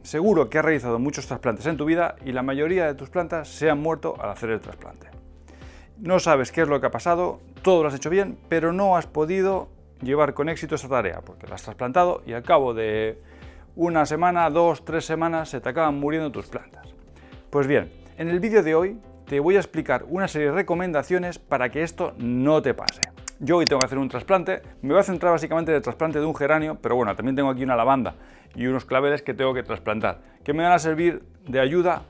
Seguro que has realizado muchos trasplantes en tu vida y la mayoría de tus plantas se han muerto al hacer el trasplante. No sabes qué es lo que ha pasado, todo lo has hecho bien, pero no has podido llevar con éxito esa tarea, porque la has trasplantado y al cabo de una semana, 2, 3 semanas se te acaban muriendo tus plantas. Pues bien, en el vídeo de hoy te voy a explicar una serie de recomendaciones para que esto no te pase. Yo hoy tengo que hacer un trasplante, me voy a centrar básicamente en el trasplante de un geranio, pero bueno, también tengo aquí una lavanda y unos claveles que tengo que trasplantar, que me van a servir de ayuda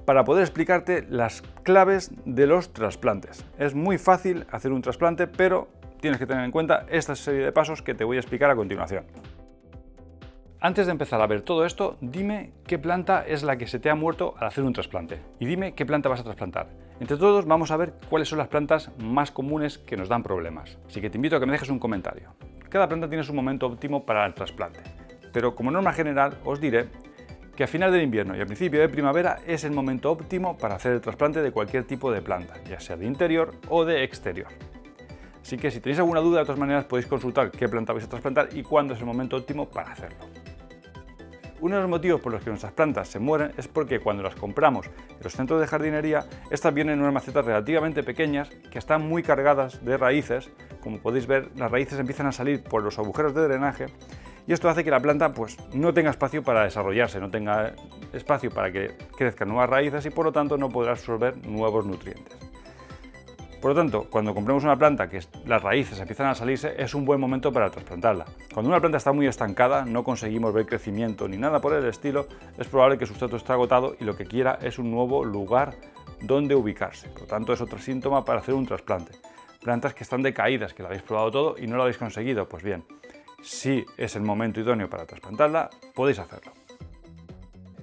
para poder explicarte las claves de los trasplantes. Es muy fácil hacer un trasplante, pero tienes que tener en cuenta esta serie de pasos que te voy a explicar a continuación. Antes de empezar a ver todo esto, dime qué planta es la que se te ha muerto al hacer un trasplante y dime qué planta vas a trasplantar. Entre todos vamos a ver cuáles son las plantas más comunes que nos dan problemas, así que te invito a que me dejes un comentario. Cada planta tiene su momento óptimo para el trasplante, pero como norma general os diré que a final del invierno y a principio de primavera es el momento óptimo para hacer el trasplante de cualquier tipo de planta, ya sea de interior o de exterior. Así que si tenéis alguna duda, de todas maneras podéis consultar qué planta vais a trasplantar y cuándo es el momento óptimo para hacerlo. Uno de los motivos por los que nuestras plantas se mueren es porque cuando las compramos en los centros de jardinería, estas vienen en unas macetas relativamente pequeñas que están muy cargadas de raíces. Como podéis ver, las raíces empiezan a salir por los agujeros de drenaje y esto hace que la planta no tenga espacio para desarrollarse, no tenga espacio para que crezcan nuevas raíces y por lo tanto no podrá absorber nuevos nutrientes. Por lo tanto, cuando compremos una planta que las raíces empiezan a salirse, es un buen momento para trasplantarla. Cuando una planta está muy estancada, no conseguimos ver crecimiento ni nada por el estilo, es probable que su sustrato esté agotado y lo que quiera es un nuevo lugar donde ubicarse. Por lo tanto, es otro síntoma para hacer un trasplante. Plantas que están decaídas, que lo habéis probado todo y no lo habéis conseguido, pues bien, si es el momento idóneo para trasplantarla, podéis hacerlo.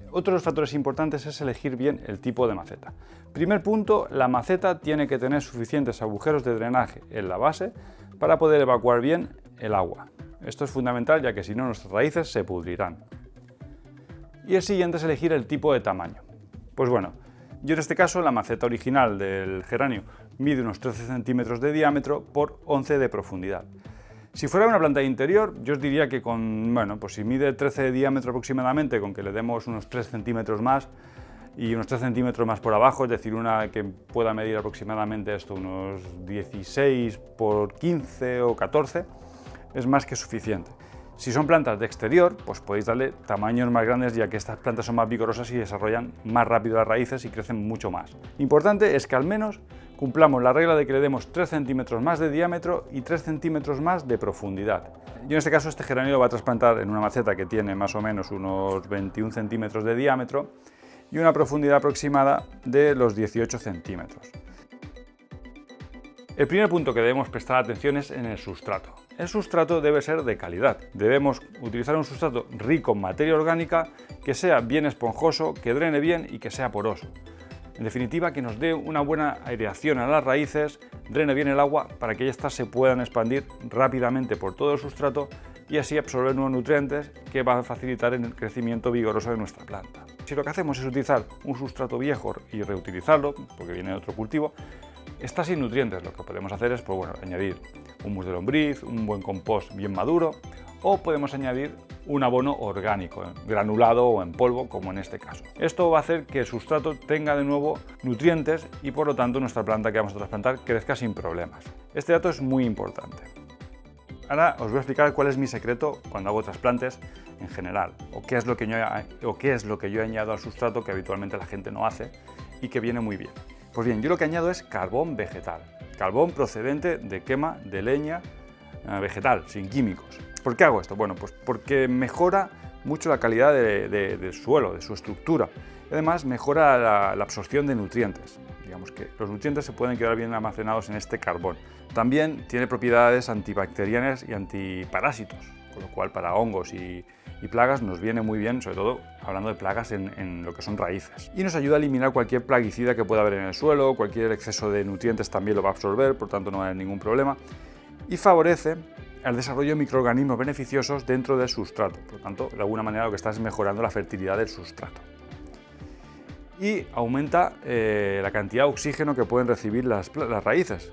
Otro de los factores importantes es elegir bien el tipo de maceta. Primer punto, la maceta tiene que tener suficientes agujeros de drenaje en la base para poder evacuar bien el agua. Esto es fundamental ya que si no nuestras raíces se pudrirán. Y el siguiente es elegir el tipo de tamaño. Pues bueno, yo en este caso la maceta original del geranio mide unos 13 centímetros de diámetro por 11 de profundidad. Si fuera una planta de interior, yo os diría que si mide 13 de diámetro aproximadamente, con que le demos unos 3 centímetros más y unos 3 centímetros más por abajo, es decir, una que pueda medir aproximadamente unos 16 por 15 o 14, es más que suficiente. Si son plantas de exterior, pues podéis darle tamaños más grandes ya que estas plantas son más vigorosas y desarrollan más rápido las raíces y crecen mucho más. Importante es que al menos cumplamos la regla de que le demos 3 centímetros más de diámetro y 3 centímetros más de profundidad. Yo en este caso este geranio lo voy a trasplantar en una maceta que tiene más o menos unos 21 centímetros de diámetro y una profundidad aproximada de los 18 centímetros. El primer punto que debemos prestar atención es en el sustrato. El sustrato debe ser de calidad. Debemos utilizar un sustrato rico en materia orgánica, que sea bien esponjoso, que drene bien y que sea poroso. En definitiva, que nos dé una buena aireación a las raíces, drene bien el agua para que éstas se puedan expandir rápidamente por todo el sustrato y así absorber nuevos nutrientes que van a facilitar el crecimiento vigoroso de nuestra planta. Si lo que hacemos es utilizar un sustrato viejo y reutilizarlo, porque viene de otro cultivo, está sin nutrientes. Lo que podemos hacer es añadir humus de lombriz, un buen compost bien maduro o podemos añadir un abono orgánico, granulado o en polvo, como en este caso. Esto va a hacer que el sustrato tenga de nuevo nutrientes y por lo tanto nuestra planta que vamos a trasplantar crezca sin problemas. Este dato es muy importante. Ahora os voy a explicar cuál es mi secreto cuando hago trasplantes en general, o qué es lo que yo añado al sustrato que habitualmente la gente no hace y que viene muy bien. Pues bien, yo lo que añado es carbón vegetal, carbón procedente de quema de leña vegetal, sin químicos. ¿Por qué hago esto? Bueno, pues porque mejora mucho la calidad del suelo, de su estructura, y además mejora la absorción de nutrientes. Digamos que los nutrientes se pueden quedar bien almacenados en este carbón. También tiene propiedades antibacterianas y antiparásitos, con lo cual para hongos y plagas nos viene muy bien, sobre todo hablando de plagas en lo que son raíces. Y nos ayuda a eliminar cualquier plaguicida que pueda haber en el suelo, cualquier exceso de nutrientes también lo va a absorber, por tanto no va a haber ningún problema. Y favorece el desarrollo de microorganismos beneficiosos dentro del sustrato. Por lo tanto, de alguna manera lo que está es mejorando la fertilidad del sustrato. Y aumenta la cantidad de oxígeno que pueden recibir las raíces.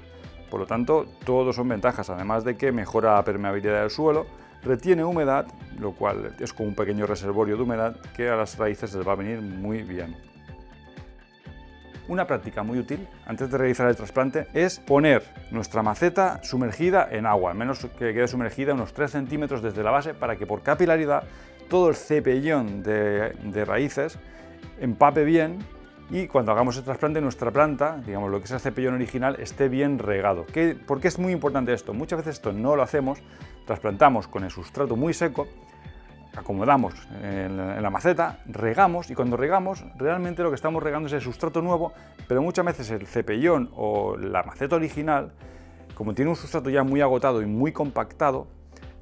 Por lo tanto, todos son ventajas, además de que mejora la permeabilidad del suelo, retiene humedad, lo cual es como un pequeño reservorio de humedad que a las raíces les va a venir muy bien. Una práctica muy útil antes de realizar el trasplante es poner nuestra maceta sumergida en agua, al menos que quede sumergida unos 3 centímetros desde la base, para que por capilaridad todo el cepellón de raíces empape bien y cuando hagamos el trasplante nuestra planta, digamos lo que es el cepellón original, esté bien regado. ¿Por qué es muy importante esto? Muchas veces esto no lo hacemos, trasplantamos con el sustrato muy seco, acomodamos en la maceta, regamos y cuando regamos realmente lo que estamos regando es el sustrato nuevo, pero muchas veces el cepellón o la maceta original, como tiene un sustrato ya muy agotado y muy compactado,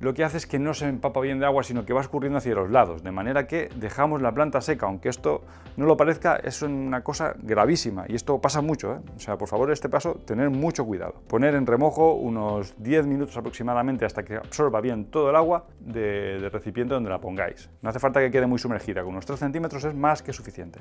lo que hace es que no se empapa bien de agua, sino que va escurriendo hacia los lados, de manera que dejamos la planta seca, aunque esto no lo parezca, es una cosa gravísima y esto pasa mucho, ¿eh? O sea, por favor, este paso, tener mucho cuidado. Poner en remojo unos 10 minutos aproximadamente hasta que absorba bien todo el agua del recipiente donde la pongáis. No hace falta que quede muy sumergida, con unos 3 centímetros es más que suficiente.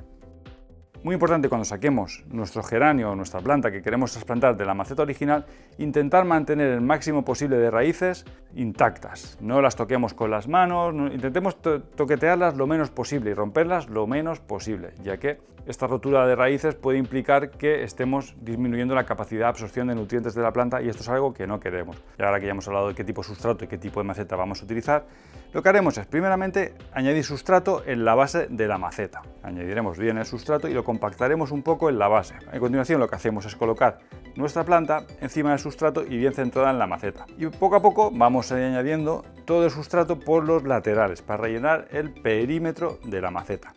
Muy importante cuando saquemos nuestro geranio o nuestra planta que queremos trasplantar de la maceta original, intentar mantener el máximo posible de raíces intactas. No las toquemos con las manos, intentemos toquetearlas lo menos posible y romperlas lo menos posible, ya que esta rotura de raíces puede implicar que estemos disminuyendo la capacidad de absorción de nutrientes de la planta y esto es algo que no queremos. Y ahora que ya hemos hablado de qué tipo de sustrato y qué tipo de maceta vamos a utilizar, lo que haremos es primeramente añadir sustrato en la base de la maceta. Añadiremos bien el sustrato y lo compactaremos un poco en la base. A continuación lo que hacemos es colocar nuestra planta encima del sustrato y bien centrada en la maceta. Y poco a poco vamos añadiendo todo el sustrato por los laterales para rellenar el perímetro de la maceta.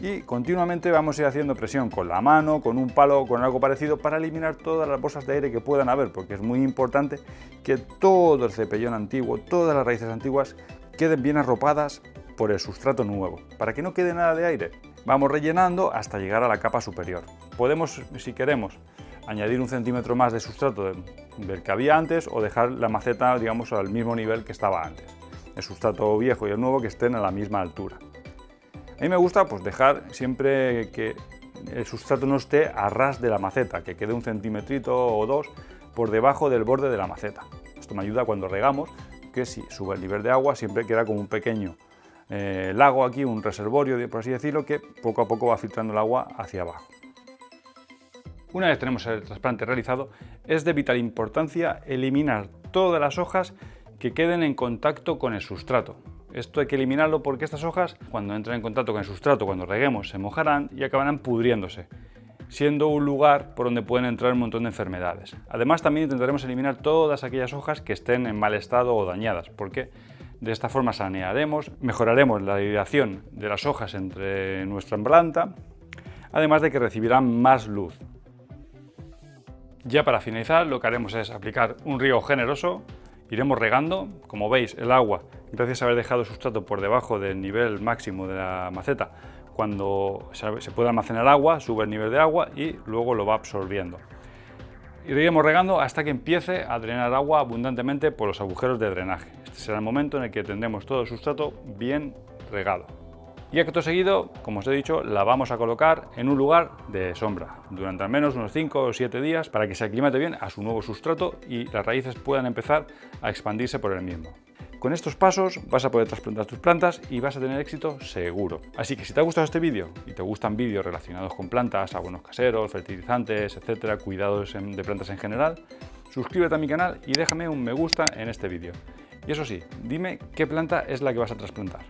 Y continuamente vamos a ir haciendo presión con la mano, con un palo o con algo parecido para eliminar todas las bolsas de aire que puedan haber, porque es muy importante que todo el cepellón antiguo, todas las raíces antiguas queden bien arropadas por el sustrato nuevo, para que no quede nada de aire. Vamos rellenando hasta llegar a la capa superior. Podemos, si queremos, añadir 1 centímetro más de sustrato del que había antes o dejar la maceta, digamos, al mismo nivel que estaba antes. El sustrato viejo y el nuevo que estén a la misma altura. A mí me gusta pues dejar siempre que el sustrato no esté a ras de la maceta, que quede 1 centímetro o 2 por debajo del borde de la maceta. Esto me ayuda cuando regamos, que si sube el nivel de agua siempre queda como un pequeño lago aquí, un reservorio, por así decirlo, que poco a poco va filtrando el agua hacia abajo. Una vez tenemos el trasplante realizado, es de vital importancia eliminar todas las hojas que queden en contacto con el sustrato. Esto hay que eliminarlo porque estas hojas, cuando entren en contacto con el sustrato, cuando reguemos, se mojarán y acabarán pudriéndose, siendo un lugar por donde pueden entrar un montón de enfermedades. Además, también intentaremos eliminar todas aquellas hojas que estén en mal estado o dañadas, porque de esta forma sanearemos, mejoraremos la hidratación de las hojas entre nuestra planta, además de que recibirán más luz. Ya para finalizar, lo que haremos es aplicar un riego generoso. Iremos regando, como veis el agua, gracias a haber dejado el sustrato por debajo del nivel máximo de la maceta, cuando se puede almacenar agua, sube el nivel de agua y luego lo va absorbiendo. Iremos regando hasta que empiece a drenar agua abundantemente por los agujeros de drenaje. Este será el momento en el que tendremos todo el sustrato bien regado. Y acto seguido, como os he dicho, la vamos a colocar en un lugar de sombra durante al menos unos 5 o 7 días para que se aclimate bien a su nuevo sustrato y las raíces puedan empezar a expandirse por el mismo. Con estos pasos vas a poder trasplantar tus plantas y vas a tener éxito seguro. Así que si te ha gustado este vídeo y te gustan vídeos relacionados con plantas, abonos caseros, fertilizantes, etcétera, cuidados de plantas en general, suscríbete a mi canal y déjame un me gusta en este vídeo. Y eso sí, dime qué planta es la que vas a trasplantar.